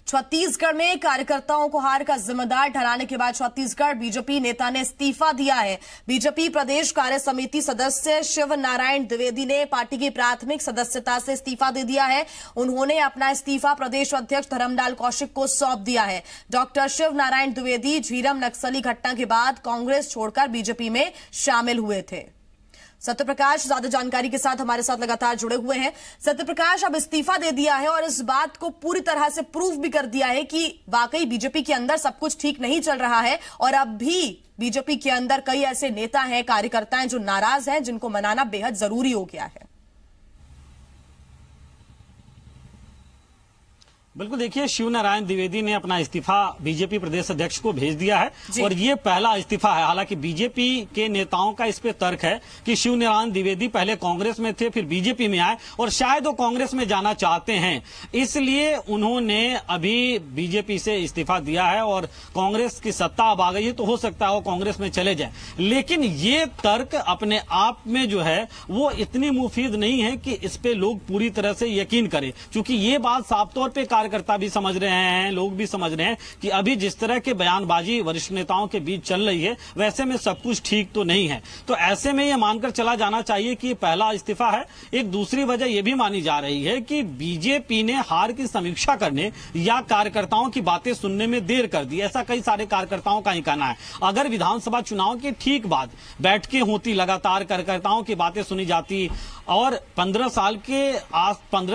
छत्तीसगढ़ में कार्यकर्ताओं को हार का जिम्मेदार ठहराने के बाद छत्तीसगढ़ बीजेपी नेता ने इस्तीफा दिया है। बीजेपी प्रदेश कार्य समिति सदस्य शिव नारायण द्विवेदी ने पार्टी की प्राथमिक सदस्यता से इस्तीफा दे दिया है। उन्होंने अपना इस्तीफा प्रदेश अध्यक्ष धर्मलाल कौशिक को सौंप दिया है। डॉक्टर शिव नारायण द्विवेदी झीरम नक्सली घटना के बाद कांग्रेस छोड़कर बीजेपी में शामिल हुए थे। सत्यप्रकाश ज्यादा जानकारी के साथ हमारे साथ लगातार जुड़े हुए हैं। सत्यप्रकाश, अब इस्तीफा दे दिया है और इस बात को पूरी तरह से प्रूफ भी कर दिया है कि वाकई बीजेपी के अंदर सब कुछ ठीक नहीं चल रहा है और अब भी बीजेपी के अंदर कई ऐसे नेता हैं, कार्यकर्ता हैं जो नाराज हैं, जिनको मनाना बेहद जरूरी हो गया है। बिल्कुल, देखिए, शिव नारायण द्विवेदी ने अपना इस्तीफा बीजेपी प्रदेश अध्यक्ष को भेज दिया है और ये पहला इस्तीफा है। हालांकि बीजेपी के नेताओं का इस पे तर्क है कि शिव नारायण द्विवेदी पहले कांग्रेस में थे, फिर बीजेपी में आए और शायद वो कांग्रेस में जाना चाहते हैं, इसलिए उन्होंने अभी बीजेपी से इस्तीफा दिया है और कांग्रेस की सत्ता अब आ गई है तो हो सकता है वो कांग्रेस में चले जाए। लेकिन ये तर्क अपने आप में जो है वो इतनी मुफीद नहीं है कि इस पे लोग पूरी तरह से यकीन करें, क्योंकि ये बात साफ तौर पर कार्यकर्ता भी समझ रहे हैं, लोग भी समझ रहे हैं कि अभी जिस तरह के बयानबाजी वरिष्ठ नेताओं के बीच चल रही है वैसे में सब कुछ ठीक तो नहीं है। तो ऐसे में यह मानकर चला जाना चाहिए कि पहला इस्तीफा है। एक दूसरी वजह यह भी मानी जा रही है कि बीजेपी ने हार की समीक्षा करने या कार्यकर्ताओं की बातें सुनने में देर कर दी, ऐसा कई सारे कार्यकर्ताओं का ही कहना है। अगर विधानसभा चुनाव के ठीक बाद बैठकें होती, लगातार कार्यकर्ताओं की बातें सुनी जाती और 15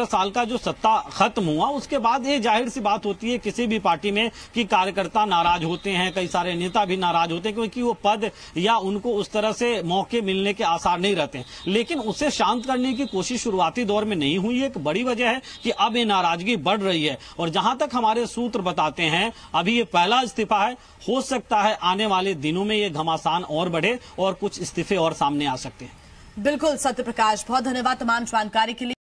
साल का जो सत्ता खत्म हुआ उसके बाद ये जाहिर सी बात होती है किसी भी पार्टी में कि कार्यकर्ता नाराज होते हैं, कई सारे नेता भी नाराज होते हैं क्योंकि वो पद या उनको उस तरह से मौके मिलने के आसार नहीं रहते। लेकिन उसे शांत करने की कोशिश शुरुआती दौर में नहीं हुई। एक बड़ी वजह है कि अब ये नाराजगी बढ़ रही है और जहां तक हमारे सूत्र बताते हैं अभी ये पहला इस्तीफा है। हो सकता है आने वाले दिनों में ये घमासान और बढ़े और कुछ इस्तीफे और सामने आ सकते हैं। बिल्कुल सत्यप्रकाश, बहुत धन्यवाद तमाम जानकारी के लिए।